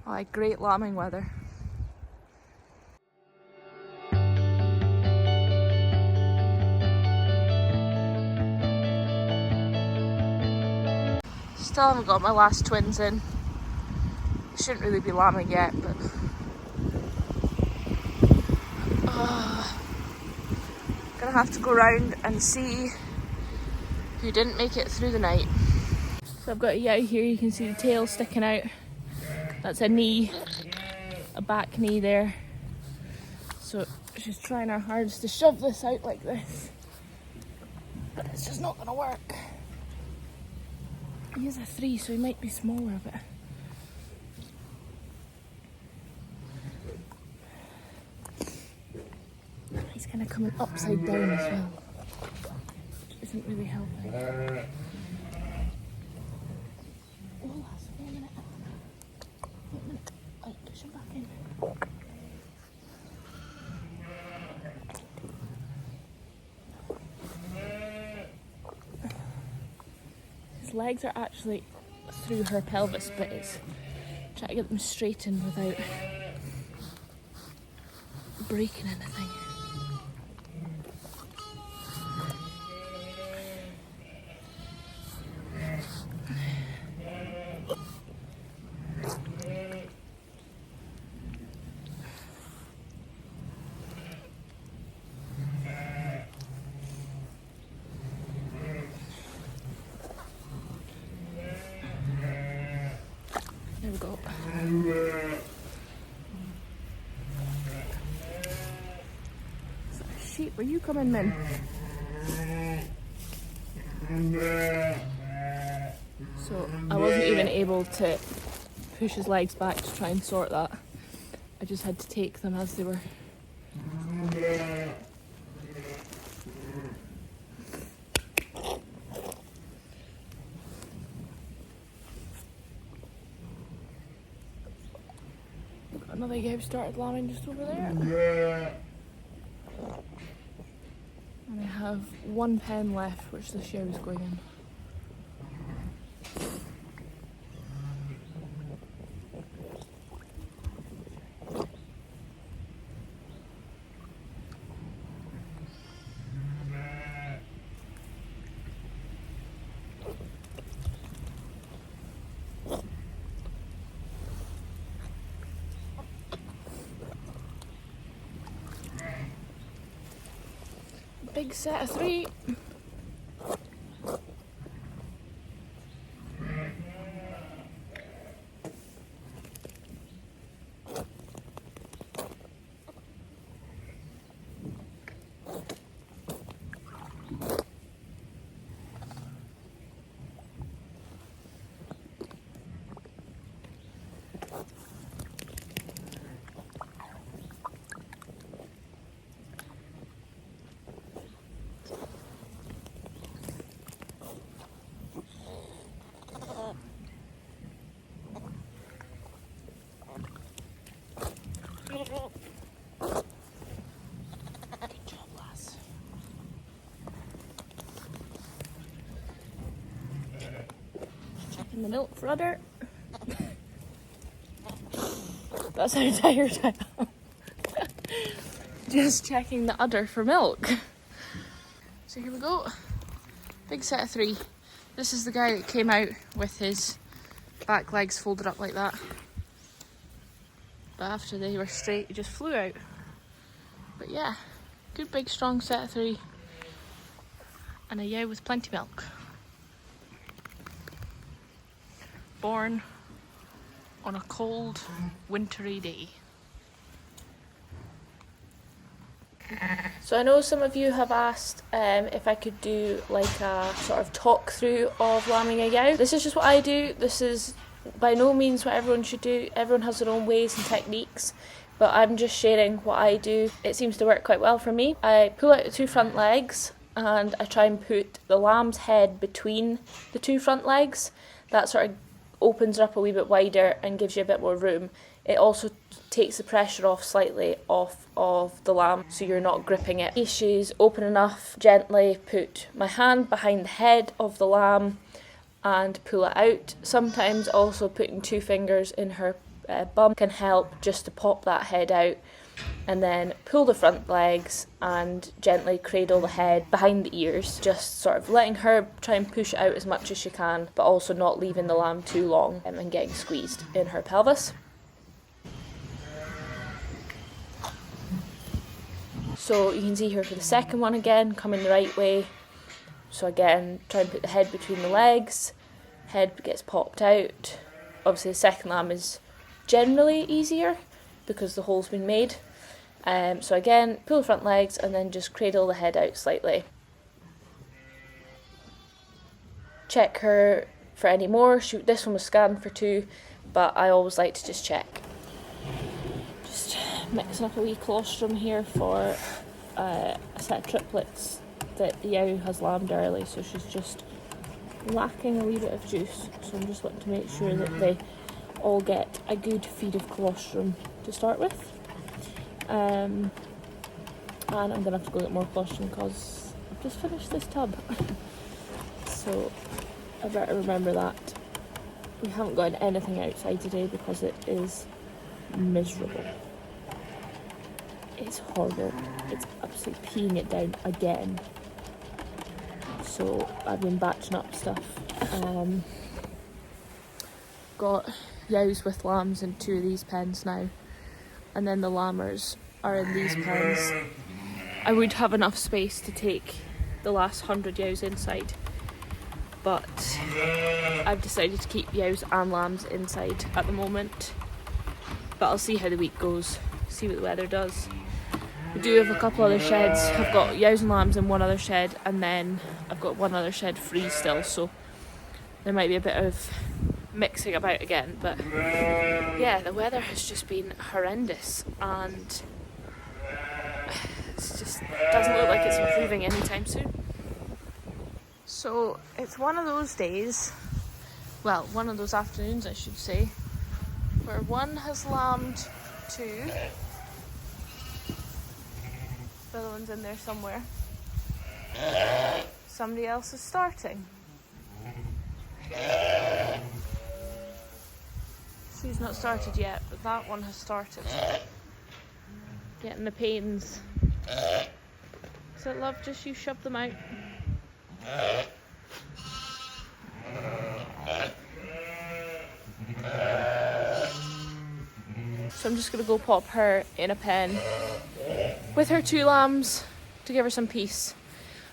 Like great lambing weather. Still haven't got my last twins in. Shouldn't really be lambing yet, but gonna have to go round and see who didn't make it through the night. So I've got a yow here, you can see the tail sticking out. That's a knee, a back knee there. So she's trying her hardest to shove this out like this, but it's just not gonna work. He is a 3, so he might be smaller, but he's kind of coming upside down as well, which isn't really helping. Oh, lass, wait a minute. Wait a minute. Oh, push him back in. His legs are actually through her pelvis, but it's trying to get them straightened without breaking anything. There we go. So, sheep, were you coming, Min? So I wasn't even able to push his legs back to try and sort that. I just had to take them as they were. Another yow started lambing just over there. And I have one pen left, which this yow is going in. Big set of 3. Good job, lass. Checking the milk for udder. That's how tired I am. Just checking the udder for milk. So here we go. Big set of 3. This is the guy that came out with his back legs folded up like that. But after they were straight, he just flew out. But yeah, good big strong set of 3. And a yow with plenty of milk. Born on a cold, wintry day. So I know some of you have asked if I could do like a sort of talk through of lambing a yow. This is just what I do. This is by no means what everyone should do. Everyone has their own ways and techniques, but I'm just sharing what I do. It seems to work quite well for me. I pull out the 2 front legs and I try and put the lamb's head between the 2 front legs. That sort of opens her up a wee bit wider and gives you a bit more room. It also takes the pressure off slightly off of the lamb, so you're not gripping it. If she's open enough, gently put my hand behind the head of the lamb and pull it out. Sometimes also putting 2 fingers in her bum can help just to pop that head out, and then pull the front legs and gently cradle the head behind the ears, just sort of letting her try and push it out as much as she can, but also not leaving the lamb too long and getting squeezed in her pelvis. So you can see here for the second one again, coming the right way. So again, try and put the head between the legs, head gets popped out. Obviously the second lamb is generally easier because the hole's been made. So again, pull the front legs and then just cradle the head out slightly. Check her for any more. This one was scanned for 2, but I always like to just check. Just mixing up a wee colostrum here for a set of triplets that the Yow has lambed early, so she's just lacking a wee bit of juice. So I'm just wanting to make sure that they all get a good feed of colostrum to start with. And I'm going to have to go get more colostrum because I've just finished this tub. So I better remember that. We haven't got anything outside today because it is miserable. It's horrible. It's absolutely peeing it down again. So I've been batching up stuff. Got Yows with lambs in 2 of these pens now. And then the lambers are in these pens. I would have enough space to take the last 100 Yows inside, but I've decided to keep Yows and lambs inside at the moment. But I'll see how the week goes, see what the weather does. We do have a couple other sheds. I've got Yows and lambs in one other shed, and then I've got one other shed free still, so there might be a bit of mixing about again. But yeah, the weather has just been horrendous, and it just doesn't look like it's improving anytime soon. So it's one of those days, well, one of those afternoons I should say, where one has lambed 2, the other one's in there somewhere, somebody else is starting. She's not started yet, but that one has started. Getting the pains. Is it, love, just you shove them out? So I'm just going to go pop her in a pen with her 2 lambs to give her some peace.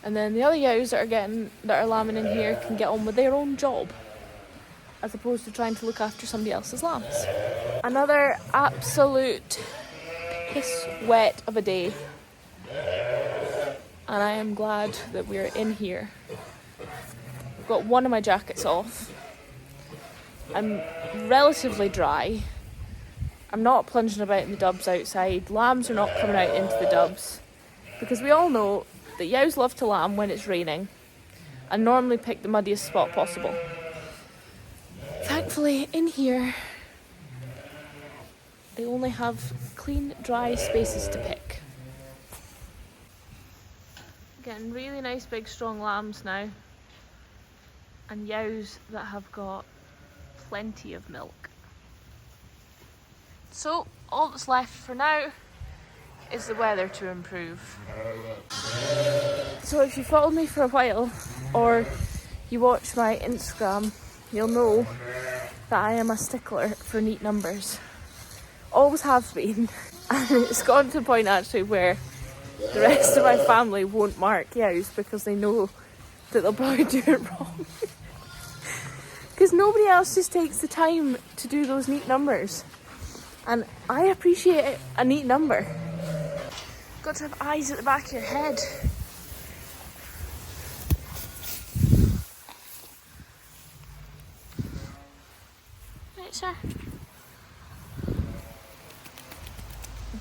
And then the other Yows that are lambing in here can get on with their own job, as opposed to trying to look after somebody else's lambs. Another absolute piss wet of a day. And I am glad that we're in here. I've got one of my jackets off. I'm relatively dry. I'm not plunging about in the dubs outside. Lambs are not coming out into the dubs, because we all know that Yows love to lamb when it's raining and normally pick the muddiest spot possible. Thankfully, in here, they only have clean, dry spaces to pick. Getting really nice, big, strong lambs now, and Yows that have got plenty of milk. So, all that's left for now is the weather to improve. So if you followed me for a while, or you watch my Instagram, you'll know that I am a stickler for neat numbers. Always have been. And it's gotten to the point actually where the rest of my family won't mark Yows because they know that they'll probably do it wrong. Because nobody else just takes the time to do those neat numbers. And I appreciate a neat number. Got to have eyes at the back of your head. Right, sir.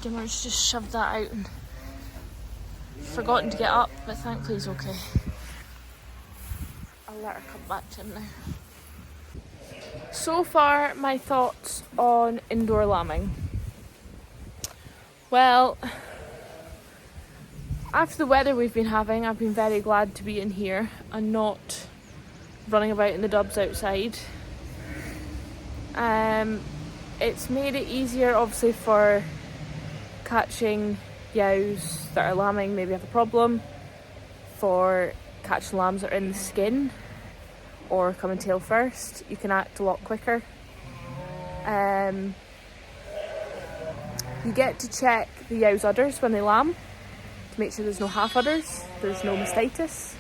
Dimmer's just shoved that out and forgotten to get up, but thankfully he's okay. I'll let her come back to him now. So far, my thoughts on indoor lambing. Well, after the weather we've been having, I've been very glad to be in here and not running about in the dubs outside. it's made it easier obviously for catching yows that are lambing, maybe have a problem, for catching lambs that are in the skin or coming tail first. You can act a lot quicker. You get to check the yow's udders when they lamb to make sure there's no half udders, there's no mastitis.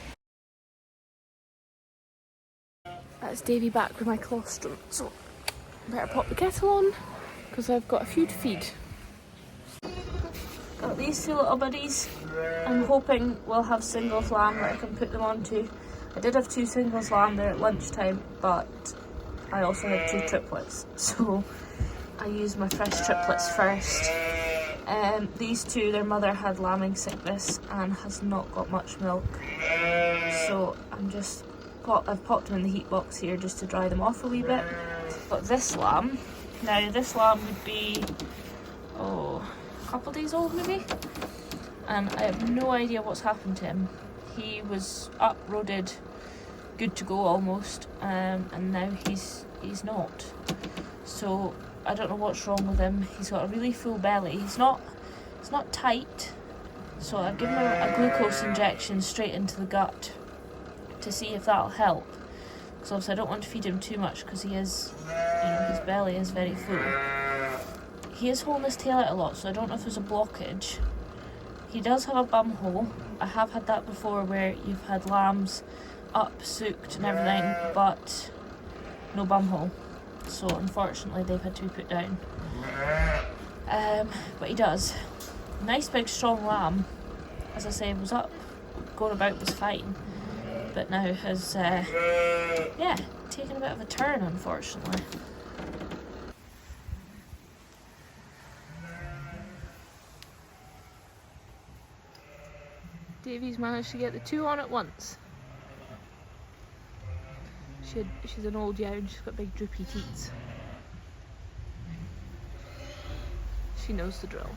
That's Davy back with my colostrum, so I better pop the kettle on because I've got a few to feed. Got these two little buddies. I'm hoping we'll have singles lamb that I can put them onto. I did have 2 singles lamb there at lunchtime, but I also had 2 triplets, so I used my fresh triplets first. These two, their mother had lambing sickness and has not got much milk, so I've popped them in the heat box here just to dry them off a wee bit. But this lamb would be a couple days old maybe, and I have no idea what's happened to him. He was up, roaded, good to go almost, and now he's not. So I don't know what's wrong with him. He's got a really full belly. It's not tight, so I've given him a glucose injection straight into the gut to see if that'll help. Because obviously I don't want to feed him too much because he is, his belly is very full. He is holding his tail out a lot, so I don't know if there's a blockage. He does have a bum hole. I have had that before where you've had lambs up, soaked and everything, but no bum hole. So unfortunately they've had to be put down. But he does. Nice big strong lamb. As I say, was up, going about was fine. But now has, taken a bit of a turn unfortunately. Davy's managed to get the 2 on at once. She's an old yow and she's got big droopy teats. She knows the drill.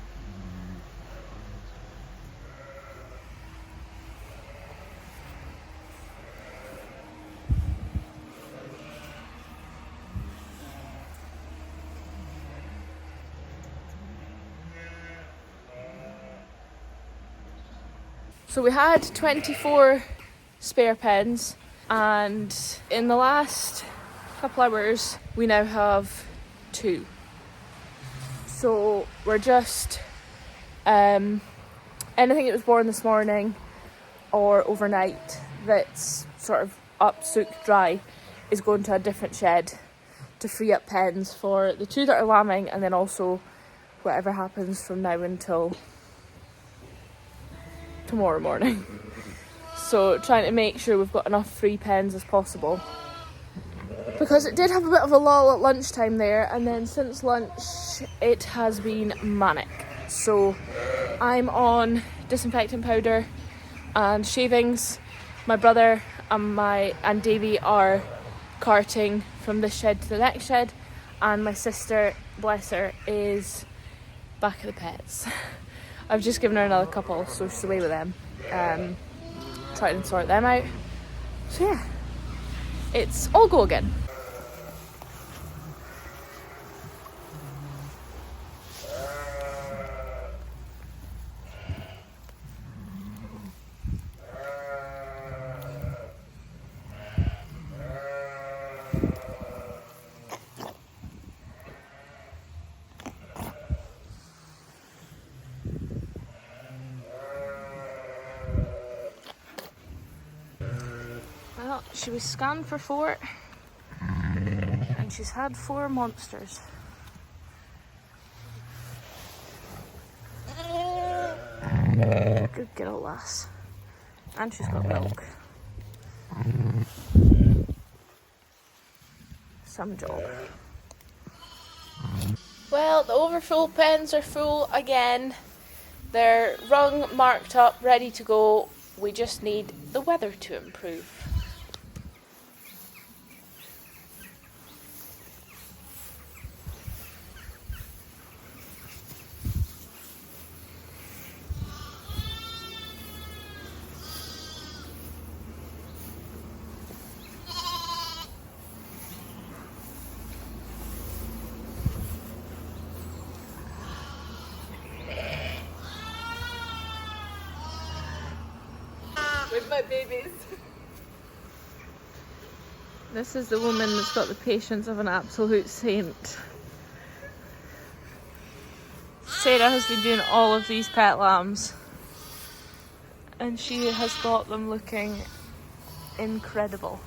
So we had 24 spare pens, and in the last couple hours we now have 2. So we're just anything that was born this morning or overnight that's sort of up, soaked, dry is going to a different shed to free up pens for the 2 that are lambing, and then also whatever happens from now until tomorrow morning. So trying to make sure we've got enough free pens as possible, because it did have a bit of a lull at lunchtime there, and then since lunch it has been manic. So I'm on disinfectant powder and shavings. My brother and Davy are carting from this shed to the next shed, and my sister, bless her, is back at the pets. I've just given her another couple, so she's away with them, trying to sort them out. So yeah, it's all go again. Well, she was scanned for 4 and she's had 4 monsters. Good girl, lass. And she's got milk. Some job. Well, the Overflow pens are full again. They're rung, marked up, ready to go. We just need the weather to improve. my babies. This is the woman that's got the patience of an absolute saint. Sarah has been doing all of these pet lambs and she has got them looking incredible.